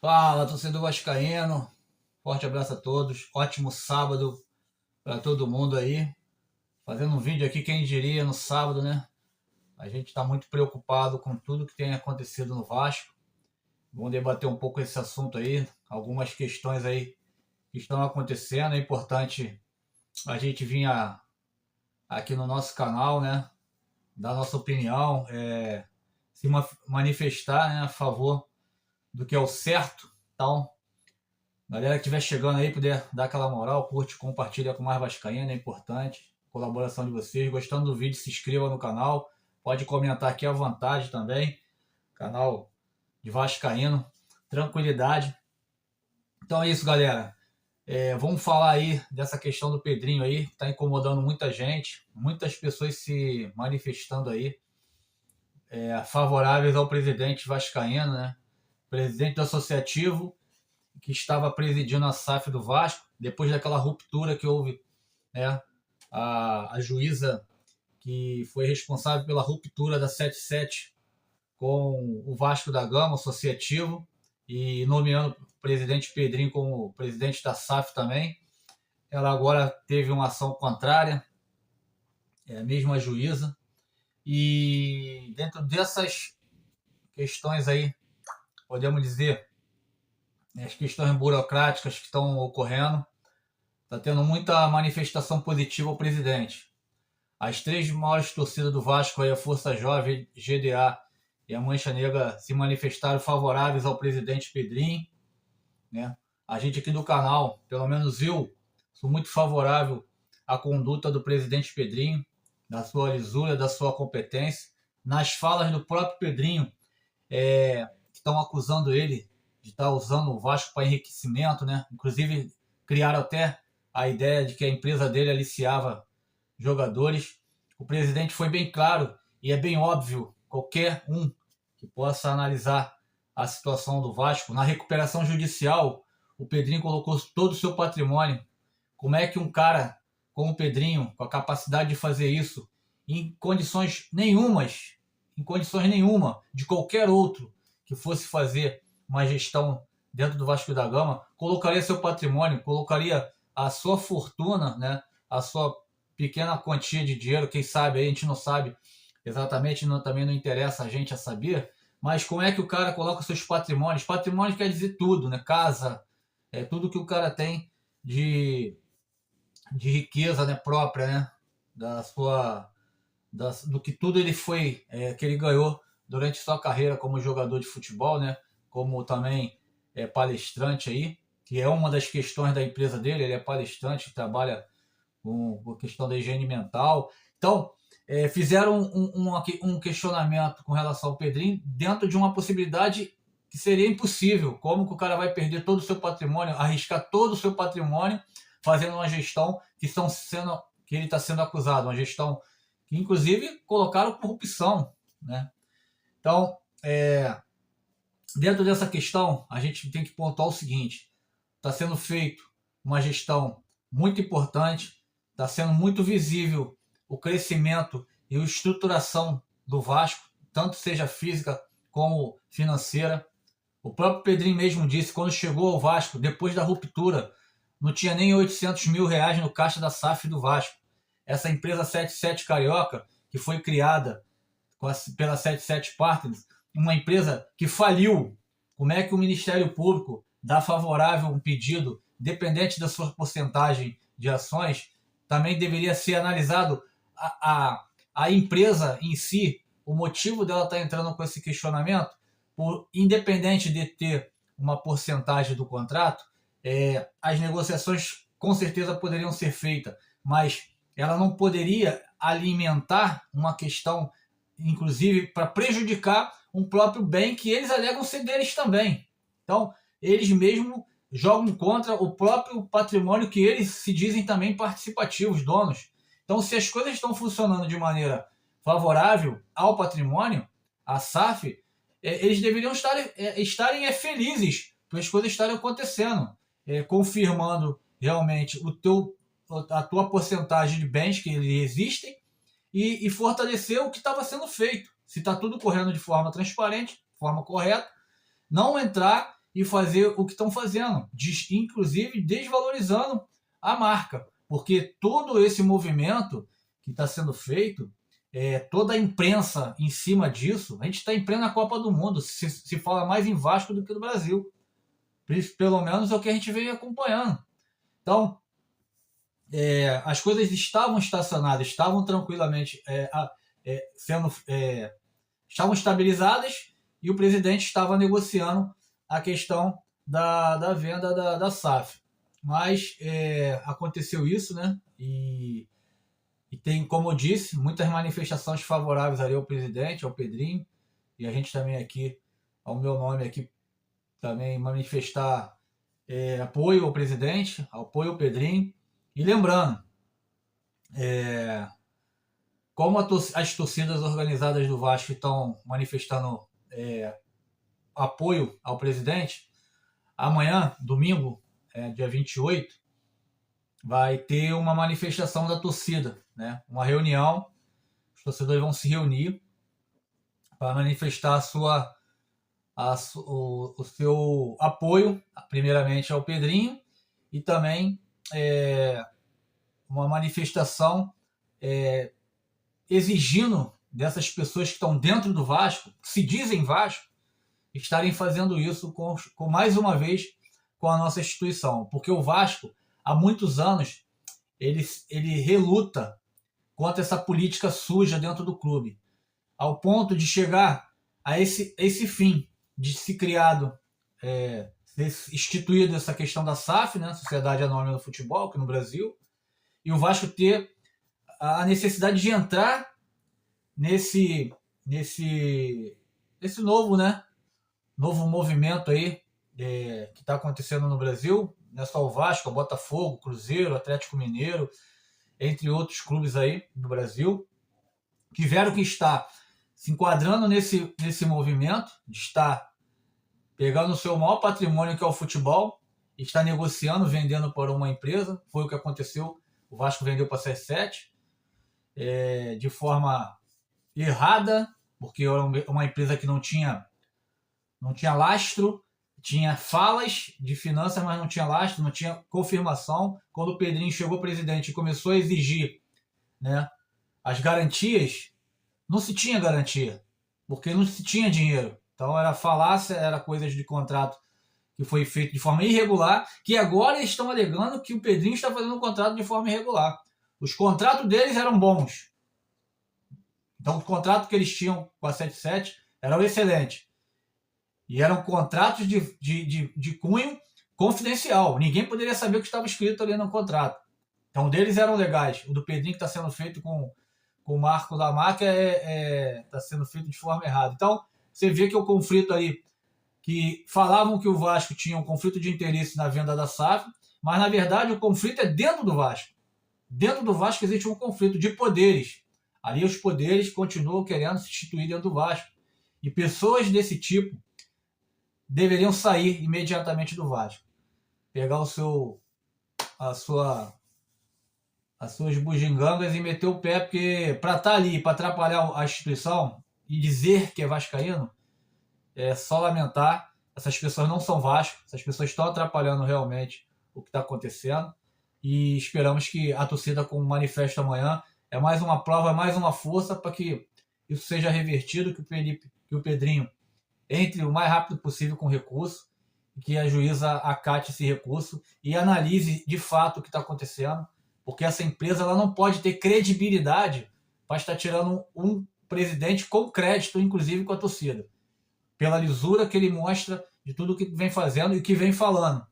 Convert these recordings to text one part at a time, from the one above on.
Fala, torcedor vascaíno. Forte abraço a todos. Ótimo sábado para todo mundo aí. Fazendo um vídeo aqui, quem diria, no sábado, né? A gente está muito preocupado com tudo que tem acontecido no Vasco. Vamos debater um pouco esse assunto aí. Algumas questões aí que estão acontecendo. É importante a gente vir aqui no nosso canal, né? Dar nossa opinião, se manifestar, né, a favor do que é o certo. Então, galera que estiver chegando aí, puder dar aquela moral, curte, compartilha com mais vascaíno, é importante. Colaboração de vocês. Gostando do vídeo, se inscreva no canal. Pode comentar aqui à vontade também. Canal de vascaíno. Tranquilidade. Então é isso, galera. Vamos falar aí dessa questão do Pedrinho aí, que está incomodando muita gente. Muitas pessoas se manifestando aí, favoráveis ao presidente vascaíno, né? Presidente do associativo, que estava presidindo a SAF do Vasco, depois daquela ruptura que houve, né, a juíza que foi responsável pela ruptura da 77 com o Vasco da Gama, associativo, e nomeando o presidente Pedrinho como presidente da SAF também. Ela agora teve uma ação contrária, a mesma juíza, e dentro dessas questões aí, podemos dizer, as questões burocráticas que estão ocorrendo, está tendo muita manifestação positiva ao presidente. As três maiores torcidas do Vasco, aí, a Força Jovem, GDA e a Mancha Negra, se manifestaram favoráveis ao presidente Pedrinho, né? A gente aqui do canal, pelo menos eu, sou muito favorável à conduta do presidente Pedrinho, da sua lisura, da sua competência. Nas falas do próprio Pedrinho, estão acusando ele de estar usando o Vasco para enriquecimento, né? Inclusive, criaram até a ideia de que a empresa dele aliciava jogadores. O presidente foi bem claro e é bem óbvio, qualquer um que possa analisar a situação do Vasco. Na recuperação judicial, o Pedrinho colocou todo o seu patrimônio. Como é que um cara como o Pedrinho, com a capacidade de fazer isso, em condições nenhuma de qualquer outro que fosse fazer uma gestão dentro do Vasco da Gama, colocaria seu patrimônio, colocaria a sua fortuna, né, a sua pequena quantia de dinheiro, quem sabe, aí a gente não sabe exatamente, também não interessa a gente a saber, mas como é que o cara coloca seus patrimônios? Patrimônio quer dizer tudo, né? Casa, tudo que o cara tem de riqueza, né, própria, né? Da sua, do que tudo ele foi, que ele ganhou durante sua carreira como jogador de futebol, né? Como também palestrante aí, que é uma das questões da empresa dele. Ele é palestrante, trabalha com a questão da higiene mental. Então, fizeram um questionamento com relação ao Pedrinho dentro de uma possibilidade que seria impossível. Como que o cara vai perder todo o seu patrimônio, arriscar todo o seu patrimônio, fazendo uma gestão que ele está sendo acusado, uma gestão que, inclusive, colocaram corrupção, né? Então, dentro dessa questão, a gente tem que pontuar o seguinte: está sendo feito uma gestão muito importante, está sendo muito visível o crescimento e a estruturação do Vasco, tanto seja física como financeira. O próprio Pedrinho mesmo disse, quando chegou ao Vasco, depois da ruptura, não tinha nem 800 mil reais no caixa da SAF do Vasco. Essa empresa 77 Carioca, que foi criada pela 77 Partners, uma empresa que faliu. Como é que o Ministério Público dá favorável um pedido, dependente da sua porcentagem de ações? Também deveria ser analisado a empresa em si, o motivo dela estar entrando com esse questionamento, independente de ter uma porcentagem do contrato. As negociações com certeza poderiam ser feitas, mas ela não poderia alimentar uma questão, inclusive, para prejudicar um próprio bem que eles alegam ser deles também. Então, eles mesmos jogam contra o próprio patrimônio que eles se dizem também participativos, donos. Então, se as coisas estão funcionando de maneira favorável ao patrimônio, a SAF, eles deveriam estarem felizes por as coisas estarem acontecendo, confirmando realmente a tua porcentagem de bens que eles existem e fortalecer o que estava sendo feito. Se está tudo correndo de forma transparente, de forma correta, não entrar e fazer o que estão fazendo, inclusive desvalorizando a marca, porque todo esse movimento que está sendo feito, toda a imprensa em cima disso, a gente está em plena Copa do Mundo, se fala mais em Vasco do que no Brasil, pelo menos é o que a gente vem acompanhando. Então, as coisas estavam estacionadas, estavam tranquilamente estavam estabilizadas, e o presidente estava negociando a questão da venda da SAF. Mas aconteceu isso, né? E tem, como eu disse, muitas manifestações favoráveis ali ao presidente, ao Pedrinho, e a gente também aqui, ao meu nome aqui, também manifestar apoio ao presidente, apoio ao Pedrinho. E lembrando, como as torcidas organizadas do Vasco estão manifestando apoio ao presidente, amanhã, domingo, dia 28, vai ter uma manifestação da torcida, né? Uma reunião, os torcedores vão se reunir para manifestar o seu apoio, primeiramente ao Pedrinho, e também uma manifestação exigindo dessas pessoas que estão dentro do Vasco, que se dizem Vasco, estarem fazendo isso com mais uma vez com a nossa instituição. Porque o Vasco, há muitos anos, ele reluta contra essa política suja dentro do clube, ao ponto de chegar a esse fim, de se criado, instituído essa questão da SAF, né, Sociedade Anônima do Futebol, aqui no Brasil, e o Vasco ter a necessidade de entrar nesse novo, né, novo movimento aí que está acontecendo no Brasil. Não é só o Vasco, o Botafogo, Cruzeiro, Atlético Mineiro, entre outros clubes aí do Brasil, tiveram que estar se enquadrando nesse movimento de estar pegando o seu maior patrimônio, que é o futebol, e está negociando, vendendo para uma empresa. Foi o que aconteceu. O Vasco vendeu para a C7 de forma errada, porque era uma empresa que não tinha lastro, tinha falas de finanças, mas não tinha lastro, não tinha confirmação. Quando o Pedrinho chegou presidente e começou a exigir, né, as garantias, não se tinha garantia, porque não se tinha dinheiro. Então era falácia, era coisas de contrato que foi feito de forma irregular, que agora estão alegando que o Pedrinho está fazendo um contrato de forma irregular. Os contratos deles eram bons. Então o contrato que eles tinham com a 77 era excelente. E eram contratos de cunho confidencial. Ninguém poderia saber o que estava escrito ali no contrato. Então, deles eram legais. O do Pedrinho, que está sendo feito com o marco da marca, está sendo feito de forma errada. Então, você vê que o conflito ali, que falavam que o Vasco tinha um conflito de interesse na venda da SAF, mas, na verdade, o conflito é dentro do Vasco. Dentro do Vasco existe um conflito de poderes. Ali os poderes continuam querendo se instituir dentro do Vasco. E pessoas desse tipo deveriam sair imediatamente do Vasco. Pegar as suas bugigangas e meter o pé, porque para estar ali, para atrapalhar a instituição e dizer que é vascaíno, é só lamentar. Essas pessoas não são Vasco, essas pessoas estão atrapalhando realmente o que está acontecendo, e esperamos que a torcida, com o manifesto amanhã, é mais uma prova, mais uma força para que isso seja revertido, que o Pedrinho entre o mais rápido possível com recurso, que a juíza acate esse recurso e analise de fato o que está acontecendo, porque essa empresa ela não pode ter credibilidade para estar tirando um presidente com crédito, inclusive com a torcida, pela lisura que ele mostra de tudo que vem fazendo e que vem falando.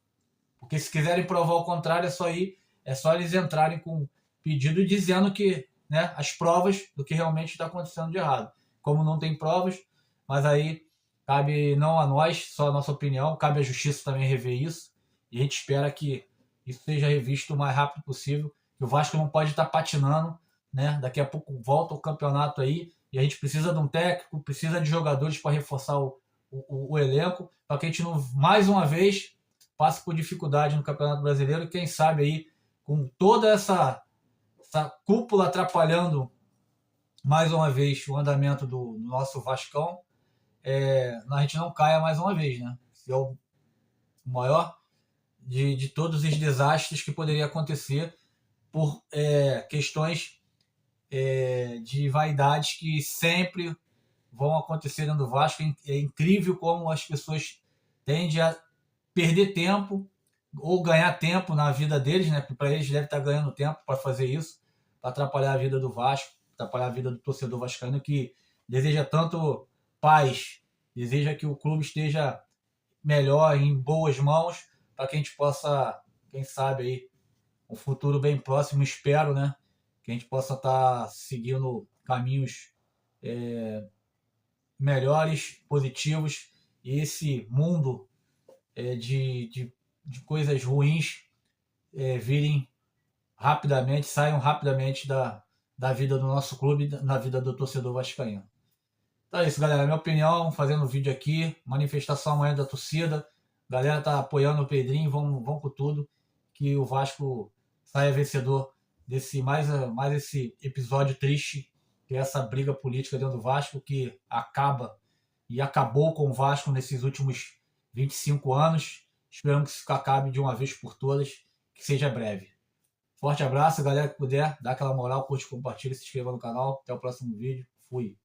Porque se quiserem provar o contrário, é só eles entrarem com pedido dizendo que, né, as provas do que realmente está acontecendo de errado. Como não tem provas, mas aí cabe não a nós, só a nossa opinião, cabe à justiça também rever isso, e a gente espera que isso seja revisto o mais rápido possível, que o Vasco não pode estar patinando, né? Daqui a pouco volta o campeonato aí, e a gente precisa de um técnico, precisa de jogadores para reforçar o elenco, para que a gente não, mais uma vez, passe por dificuldade no Campeonato Brasileiro, e quem sabe aí, com toda essa cúpula atrapalhando mais uma vez o andamento do nosso Vascão, a gente não caia mais uma vez, né? O maior de todos os desastres que poderia acontecer por questões de vaidades que sempre vão acontecer dentro do Vasco. É incrível como as pessoas tendem a perder tempo ou ganhar tempo na vida deles, né? Porque para eles deve estar ganhando tempo para fazer isso, para atrapalhar a vida do Vasco, atrapalhar a vida do torcedor vascaíno que deseja tanto paz, deseja que o clube esteja melhor, em boas mãos, para que a gente possa, quem sabe aí, um futuro bem próximo, espero, né? Que a gente possa estar seguindo caminhos melhores, positivos, e esse mundo de coisas ruins virem rapidamente, saiam rapidamente da vida do nosso clube, na vida do torcedor vascaíno. Então é isso, galera. Minha opinião, fazendo vídeo aqui, manifestação amanhã da torcida. A galera tá apoiando o Pedrinho, vamos com tudo, que o Vasco saia vencedor desse mais esse episódio triste, que é essa briga política dentro do Vasco, que acaba e acabou com o Vasco nesses últimos 25 anos. Esperamos que isso acabe de uma vez por todas, que seja breve. Forte abraço, galera que puder, dá aquela moral, curte, compartilha, se inscreva no canal. Até o próximo vídeo. Fui.